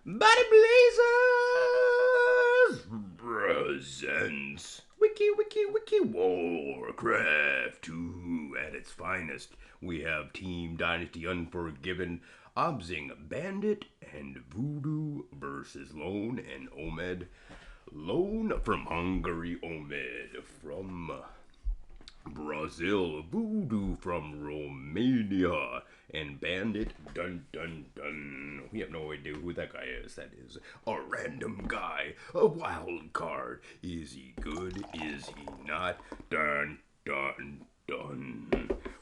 Body Blazers presents Wiki Warcraft 2 at its finest. We have Team Dynasty Unforgiven, Obzing Bandit, and Voodoo versus Lone and Omed. Lone from Hungary, Omed from Brazil, Voodoo from Romania, and Bandit, dun dun dun. We have no idea who that guy is. That is a random guy, a wild card. Is he good? Is he not? Dun dun dun.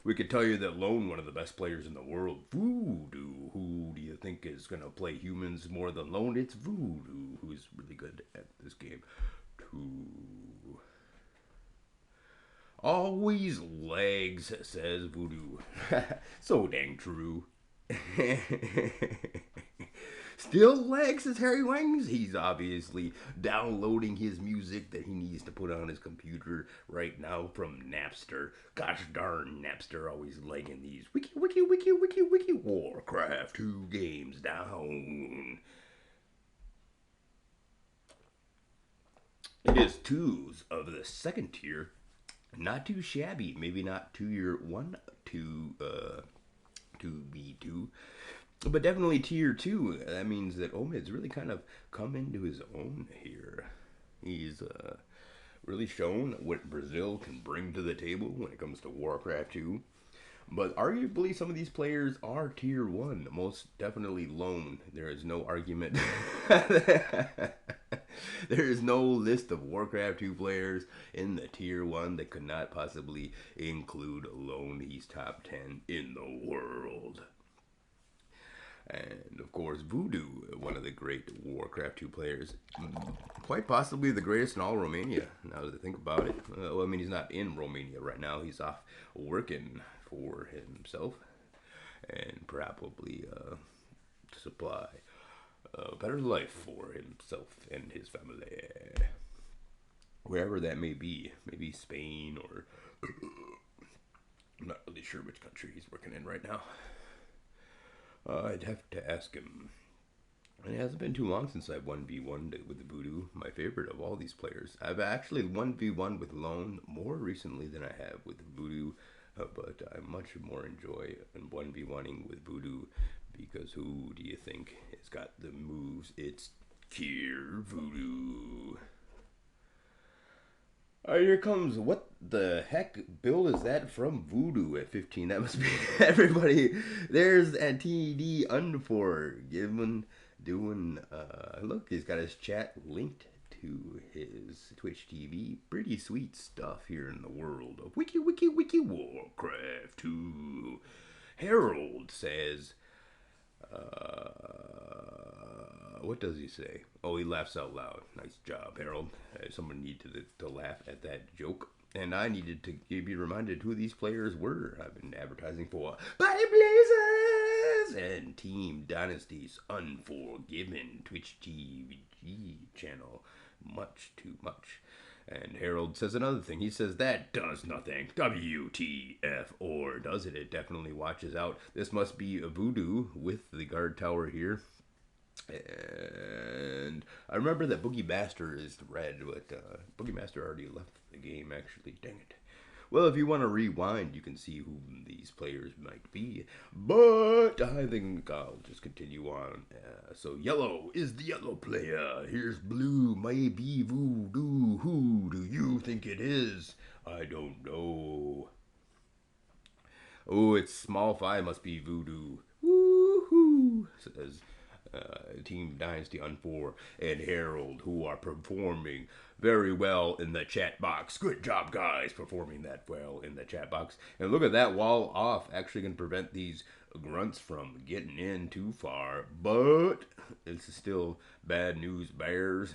We could tell you that Lone, one of the best players in the world, Voodoo. Who do you think is going to play humans more than Lone? It's Voodoo, who's really good at this game, too. Always legs, says Voodoo. So dang true. Still legs, says Harry Wangs. He's obviously downloading his music that he needs to put on his computer right now from Napster. Gosh darn Napster, always legging these wiki Warcraft 2 games down. It is twos of the second tier. Not too shabby. Maybe not tier 1 to B2, but definitely tier 2. That means that Omid's really kind of come into his own here. He's really shown what Brazil can bring to the table when it comes to Warcraft 2. But arguably, some of these players are tier 1. Most definitely Lone. There is no argument. There is no list of Warcraft 2 players in the tier 1 that could not possibly include Lone. He's top 10 in the world. And of course, Voodoo, one of the great Warcraft 2 players. Quite possibly the greatest in all Romania, now that I think about it. Well, I mean, he's not in Romania right now. He's off working for himself and probably to supply a better life for himself and his family. Wherever that may be. Maybe Spain or I'm not really sure which country he's working in right now. I'd have to ask him. It hasn't been too long since I've 1v1'd with the Voodoo, my favorite of all these players. I've actually 1v1 with Lone more recently than I have with Voodoo, but I much more enjoy 1v1ing with Voodoo because who do you think has got the moves? It's Kier Voodoo. Here comes, what the heck build is that from Voodoo at 15? That must be everybody. There's TD Unforgiven doing, look, he's got his chat linked to his Twitch TV. Pretty sweet stuff here in the world of Wiki Warcraft 2. Harold says, what does he say? Oh, he laughs out loud. Nice job, Harold. Someone needed to laugh at that joke. And I needed to be reminded who these players were. I've been advertising for Body Blazers and Team Dynasty's Unforgiven Twitch TV channel. Much too much. And Harold says another thing. He says, that does nothing. WTF. Or does it? It definitely watches out. This must be a Voodoo with the guard tower here. And I remember that Boogie Master is red, but Boogie Master already left the game, actually. Dang it. Well, if you want to rewind, you can see who these players might be. But I think I'll just continue on. So yellow is the yellow player. Here's blue, maybe Voodoo. Who do you think it is? I don't know. Oh, it's small 5, must be Voodoo. Woohoo, says Team Dynasty Unfor and Harold, who are performing very well in the chat box. Good job, guys, performing that well in the chat box. And look at that wall off. Actually going to prevent these grunts from getting in too far. But it's still bad news, bears.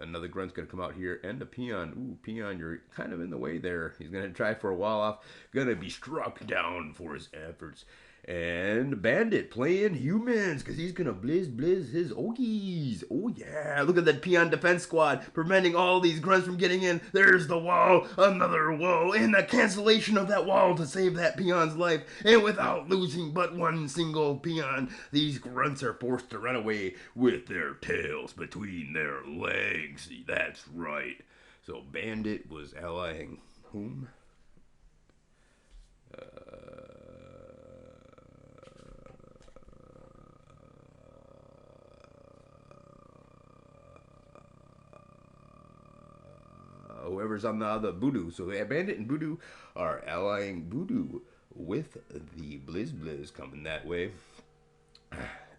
Another grunt's going to come out here. And a peon. Ooh, peon, you're kind of in the way there. He's going to try for a wall off. Going to be struck down for his efforts. And Bandit playing humans because he's gonna blizz his Ogies. Oh yeah, look at that peon defense squad preventing all these grunts from getting in. There's the wall, another wall, and the cancellation of that wall to save that peon's life. And without losing but one single peon, these grunts are forced to run away with their tails between their legs. That's right. So Bandit was allying whom? Whoever's on the other voodoo. So Bandit and Voodoo are allying Voodoo with the Blizz coming that way.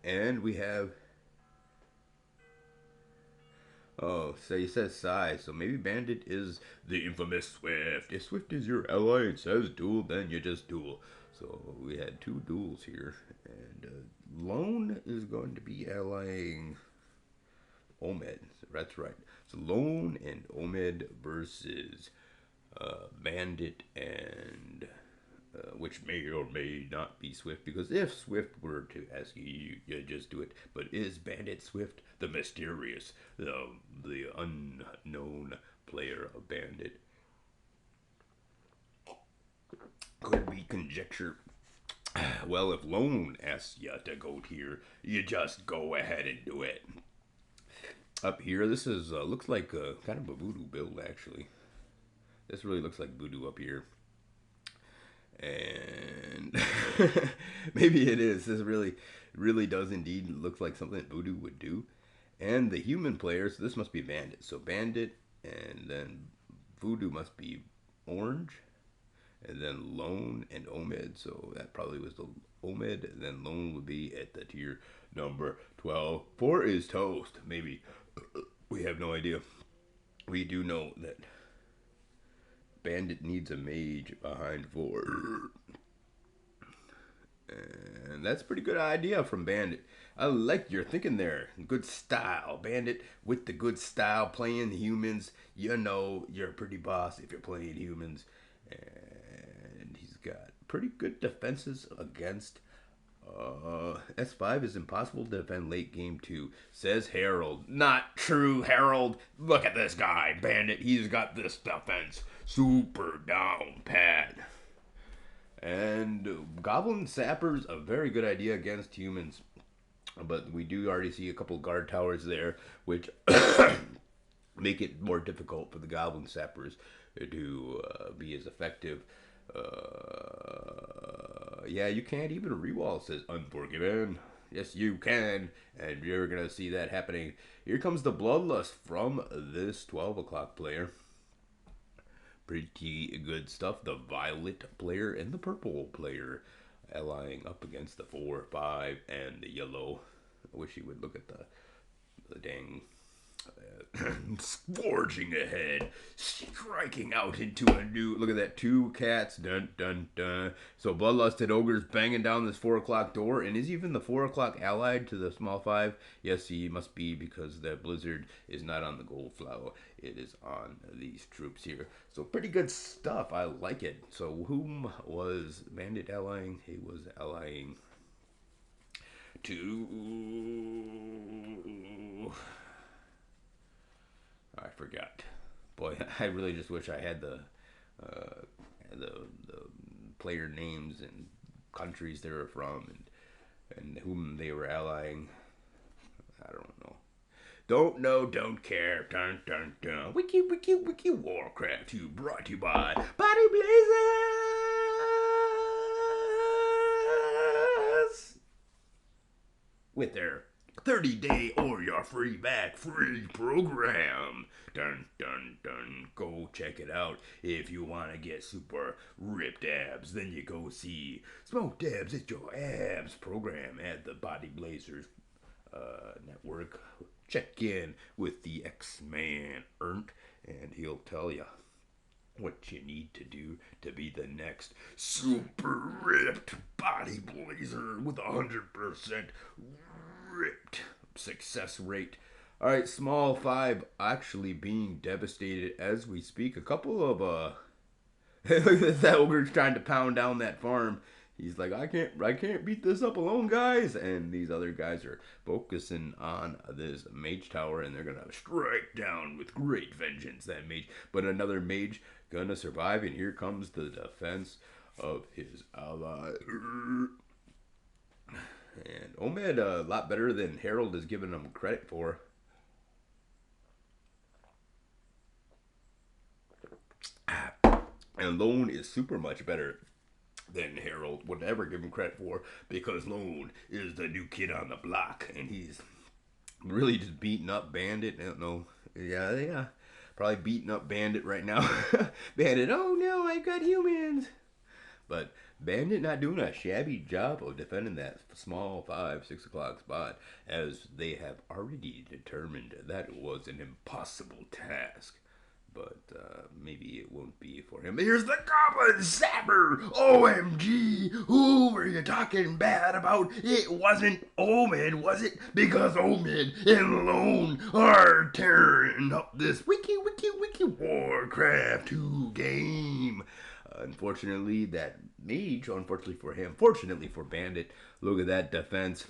And we have. Oh, so he says Sai. So maybe Bandit is the infamous Swift. If Swift is your ally and says duel, then you just duel. So we had two duels here. And Lone is going to be allying Omed. That's right. So Lone and Omed versus Bandit and which may or may not be Swift, because if Swift were to ask you, you just do it. But is Bandit Swift the mysterious, the unknown player of Bandit? Could we conjecture? Well, if Lone asks you to go here, you just go ahead and do it. Up here, this is looks like kind of a voodoo build, actually. This really looks like voodoo up here. And maybe it is. This really does indeed look like something that voodoo would do. And the human players, so this must be Bandit. So Bandit, and then voodoo must be orange. And then Lone and Omed. So that probably was the Omed. And then Lone would be at the tier number 12. 4 is toast. Maybe. We have no idea. We do know that Bandit needs a mage behind 4. And that's a pretty good idea from Bandit. I like your thinking there. Good style. Bandit with the good style, playing humans. You know you're a pretty boss if you're playing humans. And he's got pretty good defenses against S5 is impossible to defend late game 2, says Harold. Not true, Harold. Look at this guy, Bandit. He's got this defense super down pat. And Goblin Sapper's a very good idea against humans. But we do already see a couple guard towers there, which make it more difficult for the Goblin Sappers to be as effective. Yeah, you can't even rewall, says Unforgiven. Yes, you can, and you're gonna see that happening. Here comes the Bloodlust from this 12 o'clock player. Pretty good stuff. The Violet player and the Purple player allying up against the 4, 5, and the Yellow. I wish you would look at the dang forging ahead, striking out into a new. Look at that, 2 cats. Dun dun dun. So Bloodlusted Ogre's banging down this 4 o'clock door, and is even the 4 o'clock allied to the small 5? Yes, he must be, because the Blizzard is not on the gold flower. It is on these troops here. So pretty good stuff. I like it. So whom was Bandit allying? He was allying to. I forgot. Boy, I really just wish I had the player names and countries they were from and whom they were allying. I don't know. Don't know, don't care. Dun dun dun. Wiki wiki wiki Warcraft. You brought to you by Body Blazers with their 30-day or your free back free program. Dun dun dun. Go check it out. If you want to get super ripped abs, then you go see Smoke Dabs at Your Abs program at the Body Blazers network. Check in with the X-Man Ernst, and he'll tell you what you need to do to be the next super ripped body blazer with 100% ripped success rate. All right, small 5 actually being devastated as we speak. A couple of look at that ogre's trying to pound down that farm. He's like, I can't beat this up alone, guys. And these other guys are focusing on this mage tower, and they're gonna strike down with great vengeance. That mage, but another mage gonna survive, and here comes the defense of his ally. And Omed a lot better than Harold is giving him credit for. And Lone is super much better than Harold would ever give him credit for, because Lone is the new kid on the block, and he's really just beating up Bandit. I don't know. Yeah. Probably beating up Bandit right now. Bandit, oh no, I got humans. But Bandit not doing a shabby job of defending that small 5-6 o'clock spot, as they have already determined that it was an impossible task. But maybe it won't be for him. Here's the Goblin Sapper! OMG! Who were you talking bad about? It wasn't Omed, was it? Because Omed and Lone are tearing up this wiki Warcraft 2 game. Unfortunately, that mage, unfortunately for him, fortunately for Bandit, look at that defense.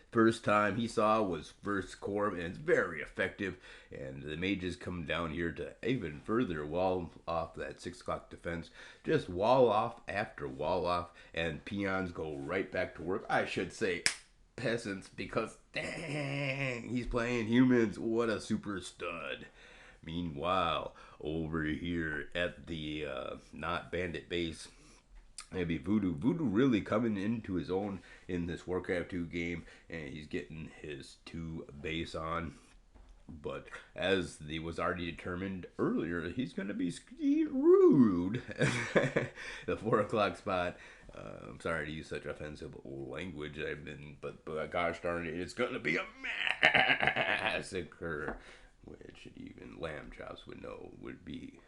First time he saw was first Corp, and it's very effective. And the mages come down here to even further wall off that 6 o'clock defense. Just wall off after wall off, and peons go right back to work. I should say peasants, because dang, he's playing humans. What a super stud. Meanwhile, over here at the not Bandit base, maybe Voodoo. Voodoo really coming into his own in this Warcraft 2 game, and he's getting his 2 base on. But as the was already determined earlier, he's going to be rude. The 4 o'clock spot. I'm sorry to use such offensive language. But gosh darn it, it's going to be a massacre, which even lamb chops would know would be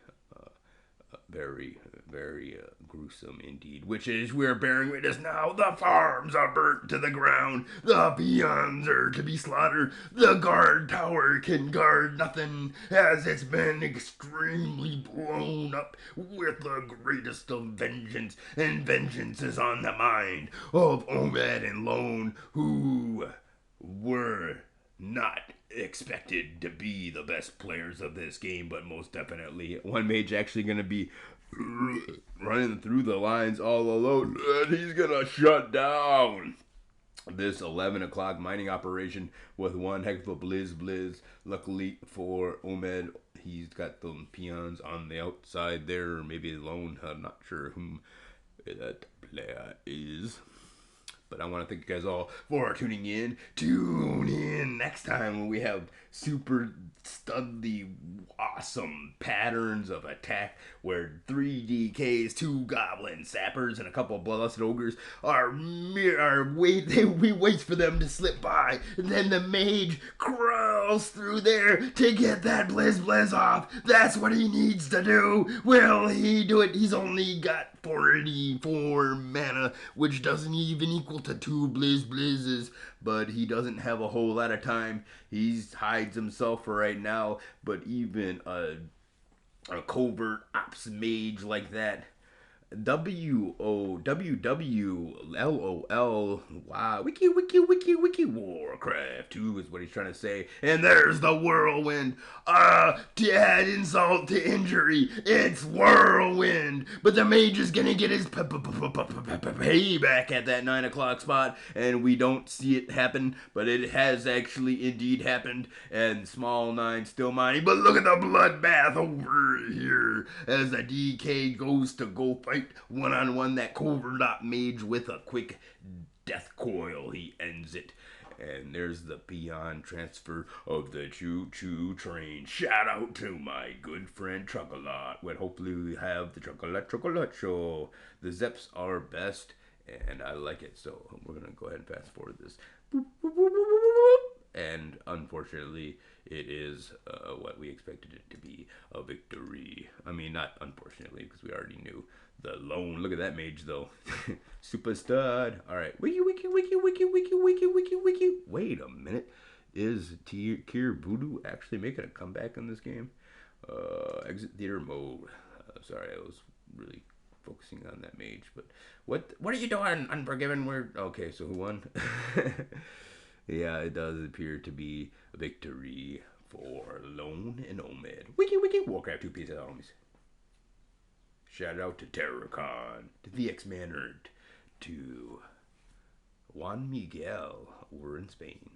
very, very gruesome indeed. Which is, we're bearing witness now. The farms are burnt to the ground. The peons are to be slaughtered. The guard tower can guard nothing, as it's been extremely blown up with the greatest of vengeance. And vengeance is on the mind of Omed and Lone, who were not expected to be the best players of this game, but most definitely one mage actually going to be running through the lines all alone, and he's going to shut down this 11 o'clock mining operation with one heck of a blizz. Luckily for Omed, he's got the peons on the outside there, or maybe Lone. I'm not sure whom that player is. But I want to thank you guys all for tuning in. Tune in next time when we have super studly, awesome patterns of attack where 3 DKs, 2 goblin sappers, and a couple of bloodlust ogres we wait for them to slip by. And then the mage crawls through there to get that blizz off. That's what he needs to do. Will he do it? He's only got 44 mana, which doesn't even equal to 2 blizzes, but he doesn't have a whole lot of time. He hides himself for right now, but even a covert ops mage like that, WOWWLOL, wow, wiki Warcraft 2 is what he's trying to say. And there's the whirlwind. To add insult to injury, it's whirlwind. But the mage is gonna get his payback at that 9 o'clock spot, and we don't see it happen, but it has actually indeed happened. And small 9 still mining, but look at the bloodbath over here as the DK goes to go fight one-on-one that covert op mage with a quick death coil. He ends it. And there's the peon transfer of the choo-choo train. Shout out to my good friend Chocolate. Well, hopefully we have the Chocolate show. The Zeps are best, and I like it. So we're going to go ahead and fast forward this. And unfortunately, it is what we expected it to be, a victory. I mean, not unfortunately, because we already knew the Lone. Look at that mage, though. Super stud. All right. Wiki. Wait a minute. Is Kier Voodoo actually making a comeback in this game? Exit theater mode. Sorry, I was really focusing on that mage. But what are you doing, Unforgiven? Word. Okay, so who won? Yeah, it does appear to be a victory for Lone and Omed. Wiki, Warcraft 2 pieces homies. Shout out to TerrorCon, to VX Manard, to Juan Miguel over in Spain.